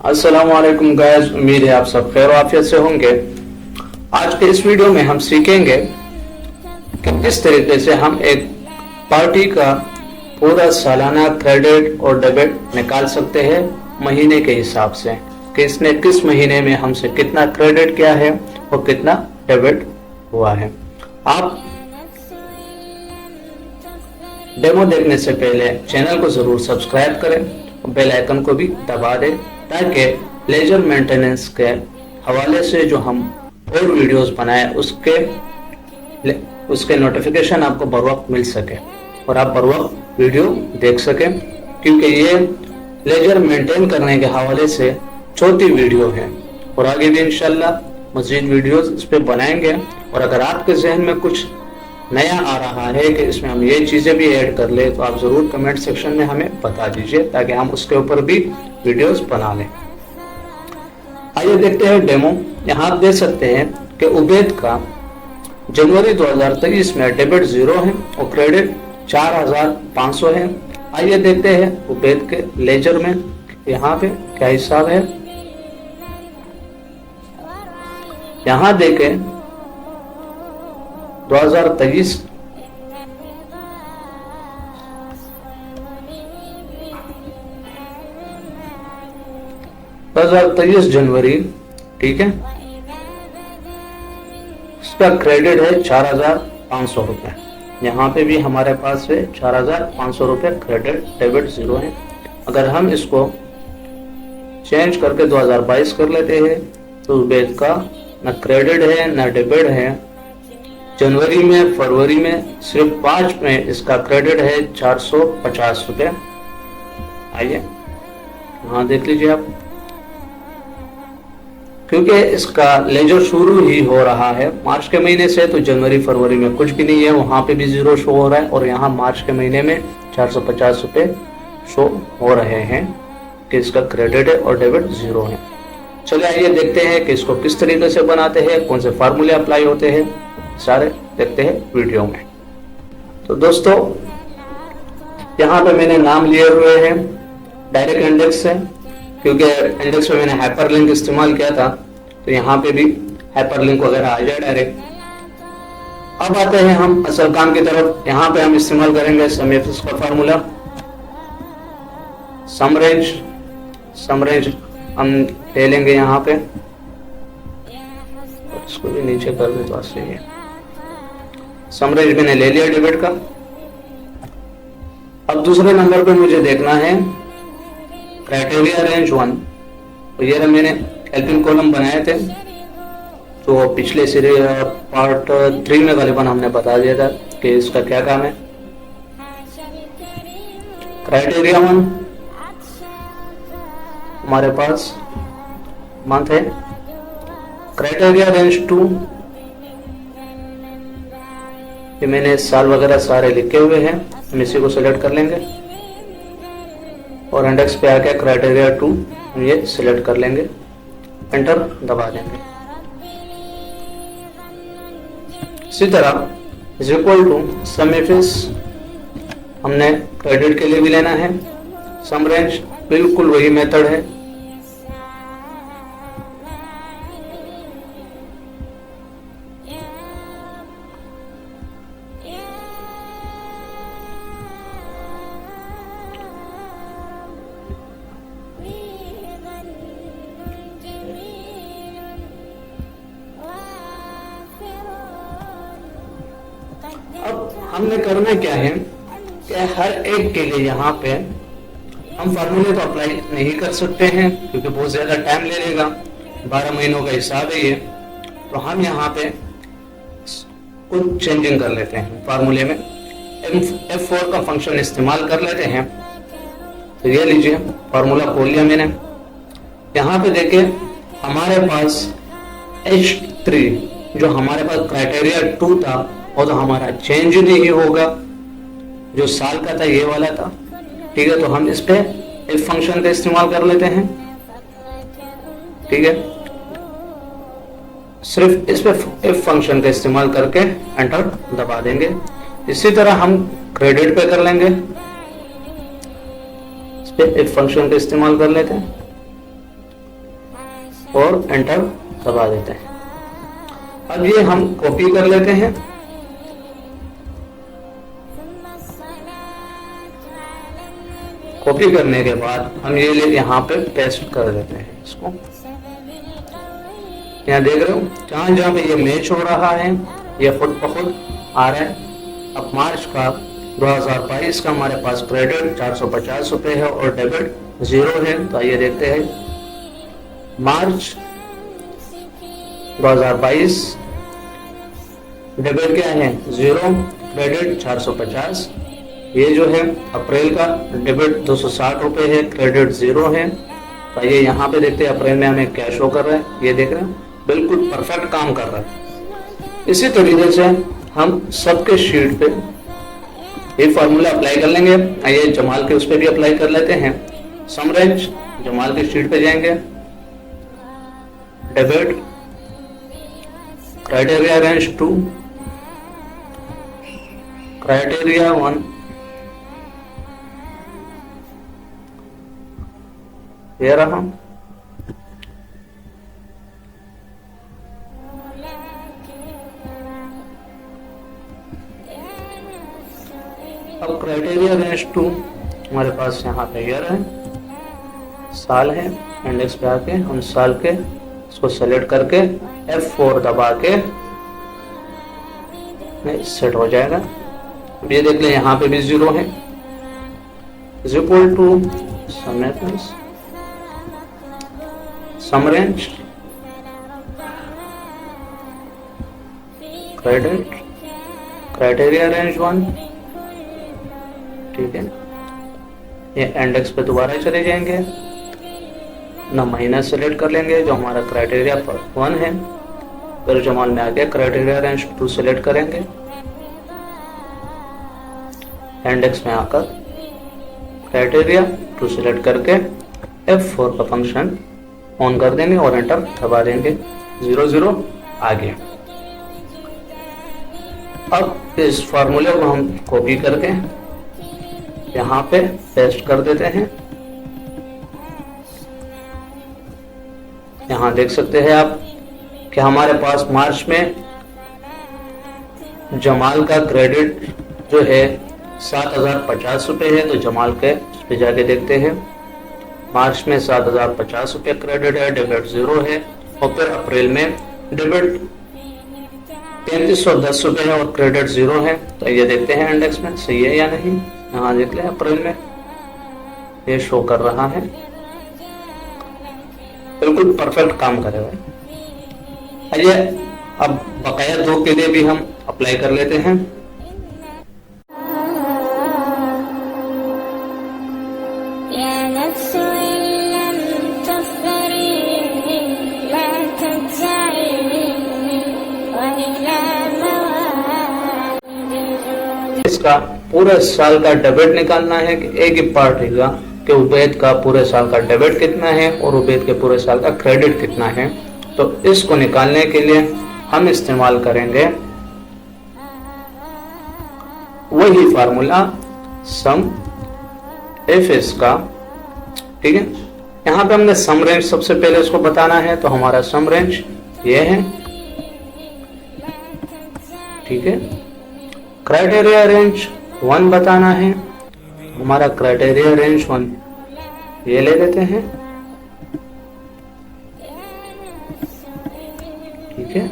अस्सलाम वालेकुम गाइस, उम्मीद है आप सब खैर आफियत से होंगे। आज के इस वीडियो में हम सीखेंगे कि किस तरीके से हम एक पार्टी का पूरा सालाना क्रेडिट और डेबिट निकाल सकते हैं महीने के हिसाब से, कि इसने किस महीने में हमसे कितना क्रेडिट किया है और कितना डेबिट हुआ है। आप डेमो देखने से पहले चैनल को जरूर सब्सक्राइब करें और बेल आइकन को भी दबा दें, ताकि लेजर मेंटेनेंस के हवाले से जो हम और वीडियोस बनाए उसके नोटिफिकेशन आपको बर वक्त मिल सके और आप बर वक्त वीडियो देख सकें, क्योंकि ये लेजर मेंटेन करने के हवाले से चौथी वीडियो है और आगे भी इंशाल्लाह मज़ीद वीडियोस इस पे बनाएंगे। और अगर आपके जहन में कुछ नया आ रहा है कि इसमें हम ये चीज़ें भी ऐड कर ले, तो आप ज़रूर कमेंट सेक्शन में हमें बता दीजिए, ताकि हम उसके ऊपर भी वीडियोस बना लें। आइए देखते हैं डेमो। यहाँ आप देख सकते हैं कि उबैद का जनवरी 2023 में डेबिट 0 है और क्रेडिट 4500 है। आइए देखते हैं उबैद के लेजर में यहाँ पे क्या हिसाब है। यहाँ देखें 2023 जनवरी, ठीक है, इसका क्रेडिट है 4500 रुपए। यहाँ पे भी हमारे पास है 4500 रुपए क्रेडिट, डेबिट 0 है। अगर हम इसको चेंज करके 2022 कर लेते हैं तो उबैद का न क्रेडिट है न डेबिट है। जनवरी में, फरवरी में सिर्फ 5 में इसका क्रेडिट है 450 रुपये। आइए यहाँ देख लीजिए आप, क्योंकि इसका लेजर शुरू ही हो रहा है मार्च के महीने से, तो जनवरी फरवरी में कुछ भी नहीं है, वहाँ पे भी 0 शो हो रहा है और यहाँ मार्च के महीने में 450 रुपये शो हो रहे हैं कि इसका क्रेडिट है और डेबिट 0 है। चलिए आइए देखते हैं कि इसको किस तरीके से बनाते हैं, कौन से फार्मूले अप्लाई होते हैं, सारे देखते हैं वीडियो में। तो दोस्तों यहाँ पे मैंने नाम लिए हुए हैं डायरेक्ट इंडेक्स से, क्योंकि इंडेक्स में मैंने हाइपरलिंक इस्तेमाल किया था, तो यहाँ पे भी हाइपरलिंक वगैरह आ जाए डायरेक्ट। अब आते हैं हम असल काम की तरफ। यहाँ पे हम इस्तेमाल करेंगे समेफिस का फार्मूला। समरेंज हम ले लेंगे यहाँ पे, इसको भी नीचे कर दे तो सही है। समरेंज मैंने ले लिया डेबिट का। अब दूसरे नंबर पे मुझे देखना है क्राइटेरिया रेंज 1। तो ये मैंने हेल्पिंग कॉलम बनाए थे, तो पिछले सीरीज पार्ट 3 में गलीबन हमने बता दिया था कि इसका क्या काम है। क्राइटेरिया 1 हमारे पास मंथ है। क्राइटेरिया रेंज 2, ये मैंने साल वगैरह सारे लिखे हुए हैं, हम इसी को सिलेक्ट कर लेंगे और इंडेक्स पे आके क्राइटेरिया 2 हम ये सिलेक्ट कर लेंगे, एंटर दबा देंगे। इसी तरह इज इक्वल टू समेफिस हमने क्रेडिट के लिए भी लेना है। सम रेंज बिल्कुल वही मेथड है। अब हमने करना क्या है कि हर एक के लिए यहाँ पे हम फार्मूले तो अप्लाई नहीं कर सकते हैं, क्योंकि बहुत ज़्यादा टाइम ले लेगा, 12 महीनों का हिसाब है ये। तो हम यहाँ पे कुछ चेंजिंग कर लेते हैं फार्मूले में। F4 का फंक्शन इस्तेमाल कर लेते हैं। तो ये लीजिए फार्मूला खोल लिया मैंने। यहाँ पे देखिए हमारे पास H3 जो हमारे पास क्राइटेरिया 2 था, वो तो हमारा चेंज नहीं होगा, जो साल का था ये वाला था, ठीक है। तो हम इस पे इफ फंक्शन का इस्तेमाल कर लेते हैं, ठीक है। सिर्फ इस पे इफ फंक्शन का इस्तेमाल करके एंटर दबा देंगे। इसी तरह हम क्रेडिट पे कर लेंगे, इस पे इफ फंक्शन का इस्तेमाल कर लेते हैं, और एंटर दबा देते हैं। अब ये हम कॉपी कर लेते हैं। कॉपी करने के बाद हम ये यहाँ पे पेस्ट कर देते हैं इसको। यहाँ देख रहे हो जहाँ जहाँ पे ये मैच हो रहा है ये खुद ब खुद आ रहा है। अब मार्च का 2022 का हमारे पास क्रेडिट 450 रुपये है और डेबिट 0 है। तो आइए देखते हैं मार्च 2022 डेबिट क्या है 0, क्रेडिट 450। ये जो है अप्रैल का डेबिट 260 रुपये है, क्रेडिट 0 है। तो ये यहाँ पे देखते हैं अप्रैल में हमें क्या शो कर रहा है। ये देख रहे हैं बिल्कुल परफेक्ट काम कर रहा है। इसी तरीके से हम सबके शीट पे ये फार्मूला अप्लाई कर लेंगे। आइए जमाल के उस पर भी अप्लाई कर लेते हैं। सम रेंज जमाल के शीट पे जाएंगे, डेबिट क्राइटेरिया रेंज 2, क्राइटेरिया 1, ये रहा। अब क्राइटेरिया रेंज 2 हमारे पास यहाँ पे ईयर है, साल है। इंडेक्स पे आके हम साल के इसको सेलेक्ट करके F4 दबा के सेट हो जाएगा। अब ये देख लें यहाँ पे भी 0 है। Is equal to sum range criteria range 1, ठीक है। ये इंडेक्स पे दोबारा चले जाएंगे ना, महीना सेलेक्ट कर लेंगे जो हमारा क्राइटेरिया 1 है। फिर जमाल में आके क्राइटेरिया रेंज 2 सेलेक्ट करेंगे, इंडेक्स में आकर क्राइटेरिया 2 सेलेक्ट करके F4 का फंक्शन ऑन कर देंगे और एंटर दबा देंगे। 0 आ गया। अब इस फार्मूले को हम कॉपी करके यहाँ पे पेस्ट कर देते हैं। यहाँ देख सकते हैं आप कि हमारे पास मार्च में जमाल का क्रेडिट जो है 7050 रुपये है। तो जमाल के उस पे जाके देखते हैं, मार्च में 7050 रुपये क्रेडिट है, डेबिट 0 है। और फिर अप्रैल में डेबिट 3310 रुपये है और क्रेडिट 0 है। तो ये देखते हैं इंडेक्स में सही है या नहीं। यहाँ देख लें अप्रैल में ये शो कर रहा है, बिल्कुल परफेक्ट काम करेगा। आइए अब बकाया 2 के लिए भी हम अप्लाई कर लेते हैं। इसका पूरे साल का डेबिट निकालना है कि एक ही पार्ट रहेगा कि उबैद का पूरे साल का डेबिट कितना है और उबैद के पूरे साल का क्रेडिट कितना है। तो इसको निकालने के लिए हम इस्तेमाल करेंगे वही फार्मूला सम एफ का, ठीक है। यहाँ पे हमने सम रेंज सबसे पहले इसको बताना है। तो हमारा सम रेंज ये है, ठीक है। क्राइटेरिया रेंज 1 बताना है। हमारा क्राइटेरिया रेंज 1 ये ले लेते हैं, ठीक है।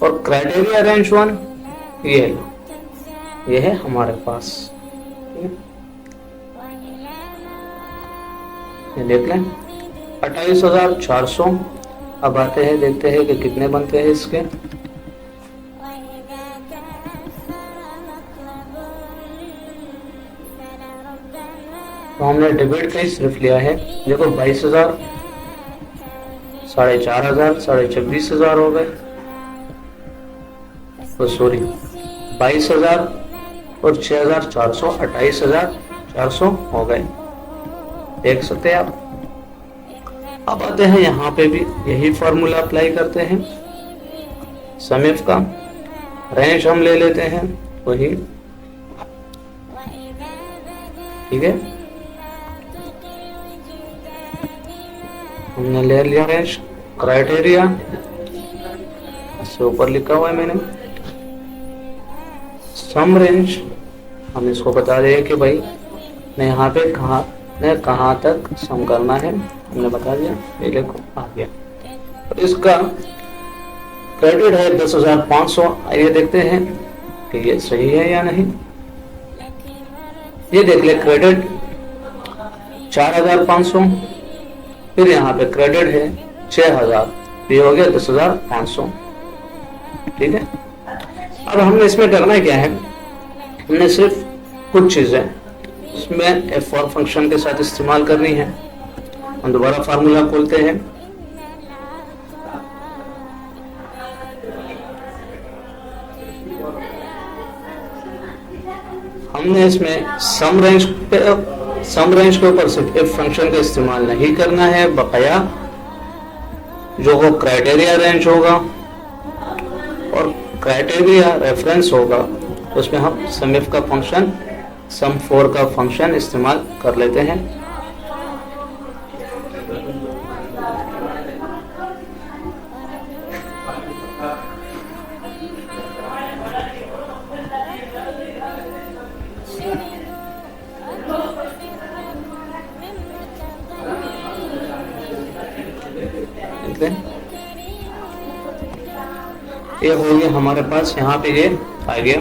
और क्राइटेरिया रेंज 1 ये लो, ये है हमारे पास, ठीक है। ये देख लें 28,400। अब आते हैं देखते हैं कि कितने बनते हैं इसके। तो हमने डेबिट का ही सिर्फ लिया है। देखो 22,000, 4,500, 26,500 हो गए। तो सॉरी 22,000 और 6,400 28,400 हो गए, देख सकते हैं आप। अब आते हैं यहाँ पे भी यही फॉर्मूला अप्लाई करते हैं। समीफ का रेंज हम ले लेते हैं वही, ठीक है। हमने ले लिया रेंज क्राइटेरिया, इससे ऊपर लिखा हुआ है मैंने सम रेंज। हम इसको बता रहे हैं कि भाई मैं यहाँ पे कहाँ तक सम करना है, हमने बता दिया, ये देखो आ गया। तो इसका क्रेडिट है 10,500। आइए देखते हैं कि ये सही है या नहीं। ये देख ले, क्रेडिट 4,500, फिर यहाँ पे क्रेडिट है 6,000, ये हो गया 10,500। ठीक है, अब हमने इसमें करना क्या है, हमने सिर्फ कुछ चीजें इसमें F4 फंक्शन के साथ इस्तेमाल करनी है। हम दोबारा फार्मूला खोलते हैं। हमने इसमें सम रेंज के ऊपर सिर्फ F फंक्शन का इस्तेमाल नहीं करना है, बकाया जो वो क्राइटेरिया रेंज होगा और क्राइटेरिया रेफरेंस होगा, तो उसमें हम सम F का फंक्शन, सम 4 का फंक्शन इस्तेमाल कर लेते हैं। ये हो गया हमारे पास, यहाँ पे ये आ गया।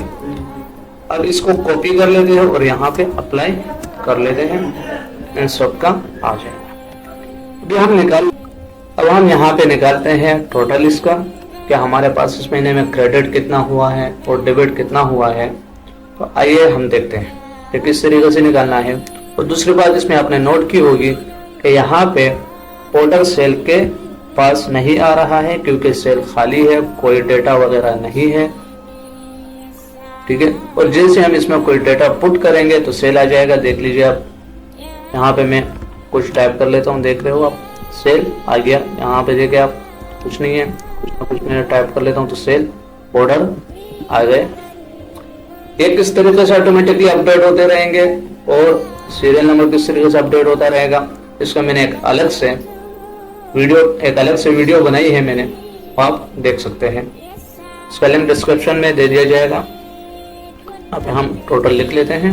अब इसको कॉपी कर लेते हैं और यहाँ पे अप्लाई कर लेते हैं, इन सब का आ जाएगा। अब हम यहाँ पे निकालते हैं टोटल इसका, कि हमारे पास इस महीने में क्रेडिट कितना हुआ है और डेबिट कितना हुआ है। तो आइए हम देखते हैं कि किस तरीके से निकालना है। और दूसरी बात इसमें आपने नोट की होगी कि यहाँ पे पोर्टर सेल के पास नहीं आ रहा है क्योंकि सेल खाली है, कोई डेटा वगैरह नहीं है। ठीक है, और जैसे हम इसमें कोई डेटा पुट करेंगे तो सेल आ जाएगा। देख लीजिए आप, यहाँ पे मैं कुछ टाइप कर लेता हूँ, देख रहे हो आप, सेल आ गया। यहाँ पे देखिए आप, कुछ नहीं है, कुछ ना कुछ मैं टाइप कर लेता हूँ तो सेल ऑर्डर आ गए। ये किस तरीके से ऑटोमेटिकली अपडेट होते रहेंगे और सीरियल नंबर किस तरीके से अपडेट होता रहेगा, इसका मैंने एक अलग से वीडियो बनाई है मैंने, आप देख सकते हैं। इसका लिंक डिस्क्रिप्शन में दे दिया जाएगा। अब हम टोटल लिख लेते हैं।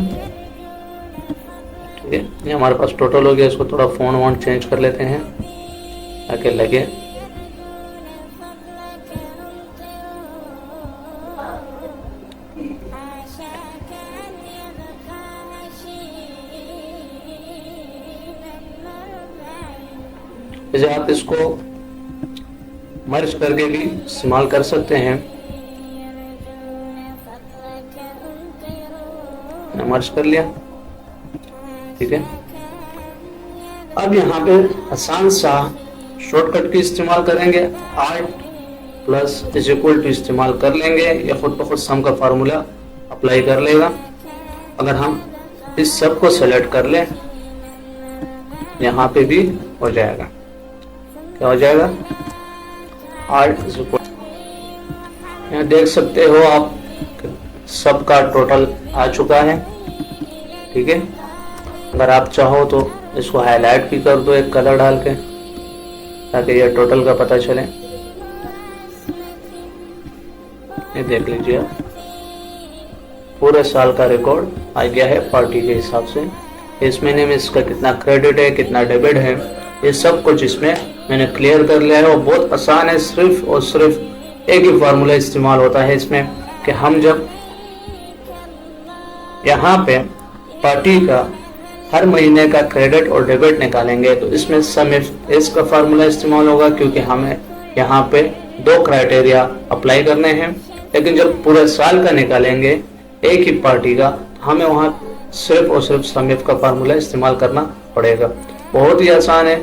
ठीक है, ये हमारे पास टोटल हो गया। इसको थोड़ा फोन चेंज कर लेते हैं ताकि लगे। जैसे आप इसको मर्ज करके भी इस्तेमाल कर सकते हैं। मर्ज कर लिया। ठीक है, अब यहाँ पे आसान सा शॉर्टकट की इस्तेमाल करेंगे, Alt+= इस्तेमाल कर लेंगे। या खुद ब खुद सम का फार्मूला अप्लाई कर लेगा। अगर हम इस सब को सेलेक्ट कर ले, यहाँ पे भी हो जाएगा। क्या हो जाएगा, Alt+, यहाँ देख सकते हो आप सबका टोटल आ चुका है। ठीक है, अगर आप चाहो तो इसको हाईलाइट भी कर दो एक कलर डाल के, ताकि ये टोटल का पता चले। ये देख लीजिए आप, पूरे साल का रिकॉर्ड आ गया है पार्टी के हिसाब से। इस महीने में इसका कितना क्रेडिट है, कितना डेबिट है, ये सब कुछ इसमें मैंने क्लियर कर लिया है। और बहुत आसान है, सिर्फ और सिर्फ एक ही फार्मूला इस्तेमाल होता है इसमें, कि हम जब यहाँ पे पार्टी का हर महीने का क्रेडिट और डेबिट निकालेंगे तो इसमें सम एफ का फार्मूला इस्तेमाल होगा, क्योंकि हमें यहाँ पे 2 क्राइटेरिया अप्लाई करने हैं। लेकिन जब पूरे साल का निकालेंगे एक ही पार्टी का, हमें वहाँ सिर्फ और सिर्फ सम एफ का फार्मूला इस्तेमाल करना पड़ेगा। बहुत ही आसान है,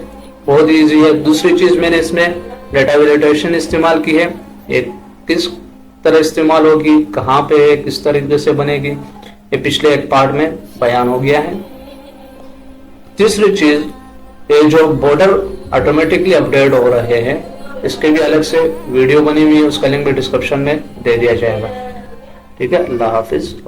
बहुत ही ईजी है। दूसरी चीज मैंने इसमें डेटा वैलिडेशन इस्तेमाल की है। एक किस तरह इस्तेमाल होगी, कहाँ पे है, किस तरीके से बनेगी, ये पिछले एक पार्ट में बयान हो गया है। तीसरी चीज, ये जो बॉर्डर ऑटोमेटिकली अपडेट हो रहे हैं, इसके भी अलग से वीडियो बनी हुई है, उसका लिंक भी डिस्क्रिप्शन में दे दिया जाएगा। ठीक है, अल्लाह हाफिज।